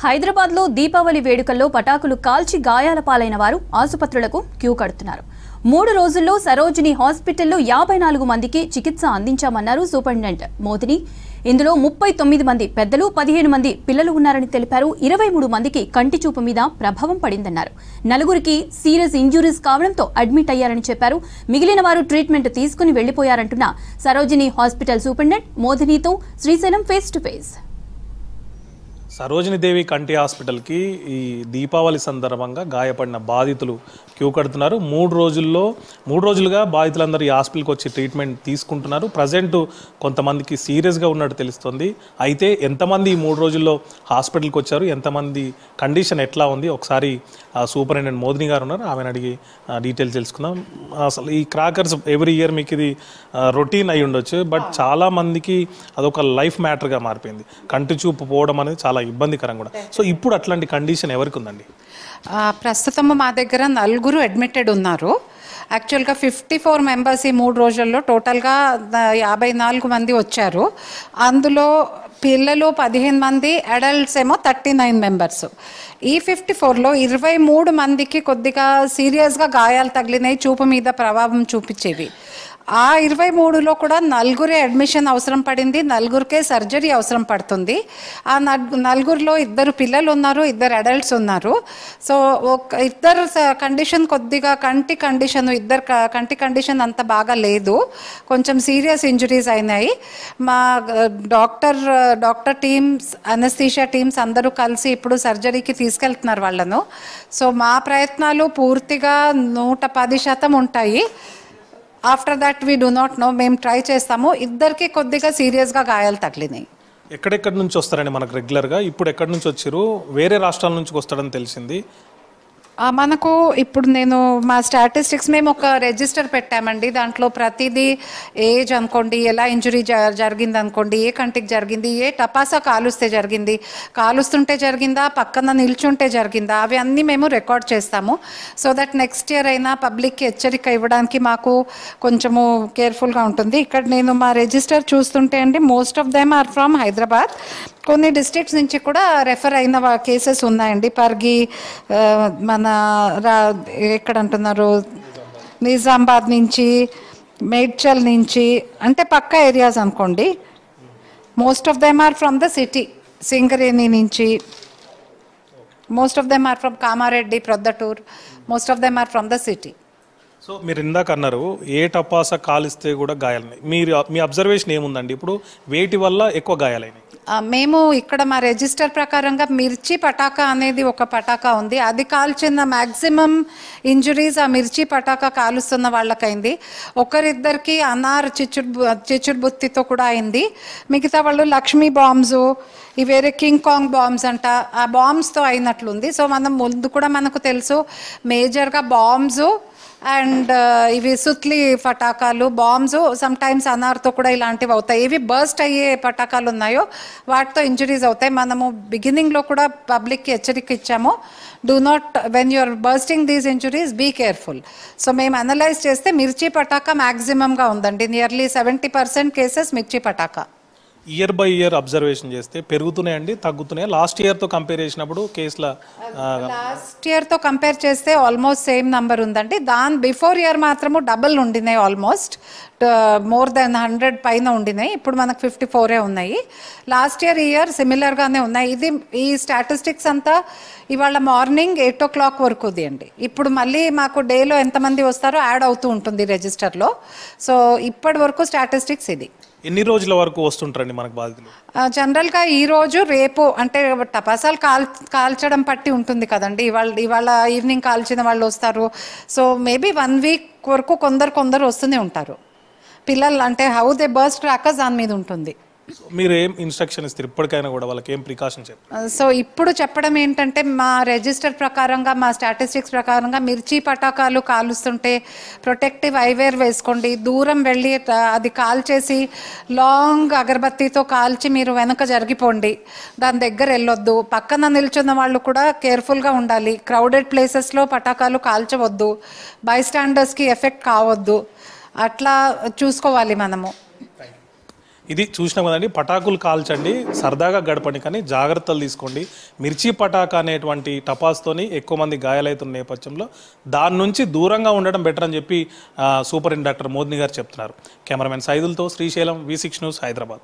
హైదరాబాద్లో దీపావళి వేడుకల్లో పటాకులు కాల్చి గాయాల పాలైన వారు ఆసుపత్రులకు క్యూ కడుతున్నారు. 3 రోజుల్లో సరోజిని హాస్పిటల్లో 54 మందికి చికిత్స అందించామన్నారు సూపరింటెండెంట్ మోదిని. ఇందులో 39 మంది పెద్దలు, 15 మంది పిల్లలు ఉన్నారని తెలిపారు. 23 మందికి కంటి చూపు మీద ప్రభావం పడిందన్నారు. 4గురికి సీరియస్ ఇంజురీస్ కావడంతో అడ్మిట్ అయ్యారని చెప్పారు. మిగిలిన వారు ట్రీట్మెంట్ తీసుకుని వెళ్లిపోయారంటున్న సరోజిని హాస్పిటల్ సూపరింటెండెంట్ మోదినితో Srisailam face to face. Sarojini Devi కంటి హాస్పిటల్కి ఈ దీపావళి సందర్భంగా గాయపడిన బాధితులు క్యూ కడుతున్నారు. 3 రోజులుగా బాధితులందరూ ఈ హాస్పిటల్కి వచ్చి ట్రీట్మెంట్ తీసుకుంటున్నారు. ప్రజెంట్ కొంతమందికి సీరియస్గా ఉన్నట్టు తెలుస్తుంది. అయితే ఎంతమంది ఈ 3 రోజుల్లో హాస్పిటల్కి వచ్చారు, ఎంతమంది కండిషన్ ఎట్లా ఉంది, ఒకసారి సూపరింటెండెంట్ మోదిని గారు ఉన్నారు, ఆమెను అడిగి డీటెయిల్స్ తెలుసుకుందాం. అసలు ఈ క్రాకర్స్ ఎవ్రీ ఇయర్ మీకు ఇది రొటీన్ అయి ఉండొచ్చు, బట్ చాలామందికి అదొక లైఫ్ మ్యాటర్గా మారిపోయింది. కంటి చూపు పోవడం అనేది చాలా ఇబ్బందికరం కూడా. సో ఇప్పుడు అట్లాంటి కండిషన్ ఎవరికి ఉందండి? ప్రస్తుతం మా దగ్గర 4 అడ్మిటెడ్ ఉన్నారు. యాక్చువల్గా 54 మెంబర్స్ ఈ 3 రోజుల్లో టోటల్గా 54 మంది వచ్చారు. అందులో పిల్లలు 15 మంది, అడల్ట్స్ ఏమో 39 మెంబర్స్. ఈ 54లో 23 మందికి కొద్దిగా సీరియస్గా గాయాలు తగిలినాయి, చూపు మీద ప్రభావం చూపించేవి. ఆ 23లో కూడా 4 అడ్మిషన్ అవసరం పడింది, 4కే సర్జరీ అవసరం పడుతుంది. ఆ 4లో 2 పిల్లలు ఉన్నారు, 2 అడల్ట్స్ ఉన్నారు. సో ఇద్దరు కండిషన్ కొద్దిగా కంటి కండిషన్ అంత బాగా లేదు, కొంచెం సీరియస్ ఇంజురీస్ అయినాయి. మా డాక్టర్ టీమ్స్, అనస్థీషియా టీమ్స్ అందరూ కలిసి ఇప్పుడు సర్జరీకి తీసుకెళ్తున్నారు వాళ్ళను. సో మా ప్రయత్నాలు పూర్తిగా 110% ఉంటాయి. After that we do not know, మేము ట్రై చేస్తాము. ఇద్దరికి కొద్దిగా సీరియస్గా గాయాలు తగిలినాయి. ఎక్కడెక్కడి నుంచి వస్తారండి మనకు రెగ్యులర్గా? ఇప్పుడు ఎక్కడి నుంచి వచ్చారు? వేరే రాష్ట్రాల నుంచి వస్తాడని తెలిసింది. మనకు ఇప్పుడు నేను మా స్టాటిస్టిక్స్ మేము ఒక రిజిస్టర్ పెట్టామండి. దాంట్లో ప్రతిదీ ఏజ్ అనుకోండి, ఎలా ఇంజురీ జరిగింది అనుకోండి, ఏ కంటికి జరిగింది, ఏ టపాసా కాలుస్తుంటే జరిగిందా, పక్కన నిల్చుంటే జరిగిందా, అవి అన్నీ మేము రికార్డ్ చేస్తాము. సో దట్ నెక్స్ట్ ఇయర్ అయినా పబ్లిక్కి హెచ్చరిక ఇవ్వడానికి మాకు కొంచెము కేర్ఫుల్గా ఉంటుంది. ఇక్కడ నేను మా రిజిస్టర్ చూస్తుంటే అండి, most of them are from Hyderabad. కొన్ని డిస్ట్రిక్ట్స్ నుంచి కూడా రెఫర్ అయిన కేసెస్ ఉన్నాయండి. పర్గి, మన ఎక్కడ అంటున్నారు, నిజామాబాద్ నుంచి, మేడ్చల్ నుంచి, అంటే పక్క ఏరియాస్ అనుకోండి. Most of them are from the city. Singareni నుంచి, most of them are from Kamareddy, Proddatur, most of them are from the city. So మీరు ఇందాక అన్నారు ఏ టపాసా కాలిస్తే కూడా గాయాలని, మీ అబ్జర్వేషన్ ఏముందండి? ఇప్పుడు వేటి వల్ల ఎక్కువ గాయాలైనాయి? మేము ఇక్కడ మా రిజిస్టర్ ప్రకారంగా మిర్చి పటాకా అనేది ఒక పటాకా ఉంది, అది కాల్చిన మ్యాక్సిమం ఇంజురీస్ ఆ మిర్చి పటాకా కాలుస్తున్న వాళ్ళకైంది. ఒకరిద్దరికి అనార్ చిచ్చుడు బుత్తితో కూడా అయింది. మిగతా వాళ్ళు లక్ష్మీ బాంబ్స్, ఈ వేరే కింగ్ కాంగ్ బాంబ్స్ అంట, ఆ బాంబ్స్తో అయినట్లుంది. సో మనం ముందు కూడా మనకు తెలుసు, మేజర్గా బాంబ్స్ అండ్ ఇవి సుత్లీ పటాకాలు, బాంబ్స్, సమ్టైమ్స్ అనార్తో కూడా ఇలాంటివి అవుతాయి. ఇవి బర్స్ట్ అయ్యే పటాకాలు ఉన్నాయో వాటితో ఇంజురీస్ అవుతాయి. మనము బిగినింగ్లో కూడా పబ్లిక్కి హెచ్చరిక ఇచ్చాము, do not, when you are bursting these injuries be careful. So మేము అనలైజ్ చేస్తే మిర్చి పటాకా మ్యాక్సిమంగా ఉందండి. నియర్లీ 70% కేసెస్ మిర్చి పటాకా. ఇయర్ బై ఇయర్ అబ్జర్వేషన్ చేస్తే పెరుగుతున్నాయండి, తగ్గుతున్నాయి? లాస్ట్ ఇయర్తో కంపేర్ చేసినప్పుడు కేసుల లాస్ట్ ఇయర్తో కంపేర్ చేస్తే ఆల్మోస్ట్ సేమ్ నెంబర్ ఉందండి. దాని బిఫోర్ ఇయర్ మాత్రము డబుల్ ఉండినాయి, ఆల్మోస్ట్ మోర్ దెన్ 100 పైన ఉండినాయి. ఇప్పుడు మనకు 54 ఉన్నాయి. లాస్ట్ ఇయర్ సిమిలర్గానే ఉన్నాయి. ఈ స్టాటిస్టిక్స్ అంతా ఇవాళ మార్నింగ్ 8 o'clock వరకుది అండి. ఇప్పుడు మళ్ళీ మాకు డేలో ఎంతమంది వస్తారో యాడ్ అవుతూ ఉంటుంది రిజిస్టర్లో. సో ఇప్పటి వరకు స్టాటిస్టిక్స్ ఇది. ఎన్ని రోజుల వరకు వస్తుంటారండి మనకు బాధితులు? జనరల్గా ఈ రోజు రేపు, అంటే టపాసాలు కాల్చడం పట్టి ఉంటుంది కదండి. ఇవాళ ఈవినింగ్ కాల్చిన వాళ్ళు వస్తారు. సో మేబీ 1 week వరకు కొందరు వస్తూనే ఉంటారు. పిల్లలు అంటే హౌ దే బర్స్ట్ క్రాకర్స్ దాని మీద ఉంటుంది. మీరు ఏం ఇన్స్ట్రక్షన్ ఇస్తారు ఇప్పటికైనా కూడా వాళ్ళకి, ఏం ప్రికాషన్ చెప్తారు? సో ఇప్పుడు చెప్పడం ఏంటంటే, మా రిజిస్టర్ ప్రకారంగా, మా స్టాటిస్టిక్స్ ప్రకారంగా మిర్చి పటాకాలు కాలుస్తుంటే ప్రొటెక్టివ్ ఐవేర్ వేసుకోండి. దూరం వెళ్ళి అది కాల్చేసి లాంగ్ అగరబత్తితో కాల్చి మీరు వెనక జరిగిపోండి, దాని దగ్గర వెళ్ళొద్దు. పక్కన నిల్చున్న వాళ్ళు కూడా కేర్ఫుల్గా ఉండాలి. క్రౌడెడ్ ప్లేసెస్లో పటాకాలు కాల్చవద్దు, బై స్టాండర్స్కి ఎఫెక్ట్ కావద్దు, అట్లా చూసుకోవాలి మనము. ఇది చూసినాం కదండి, పటాకులు కాల్చండి, సరదాగా గడపండి, కానీ జాగ్రత్తలు తీసుకోండి. మిర్చి పటాకా అనేటువంటి టపాస్తోని ఎక్కువ మంది గాయాలవుతున్న నేపథ్యంలో దాని నుంచి దూరంగా ఉండడం బెటర్ అని చెప్పి సూపరింటెండెంట్ డాక్టర్ మోదిని గారు చెప్తున్నారు. కెమెరామెన్ సైదులతో శ్రీశైలం, V6 న్యూస్, హైదరాబాద్.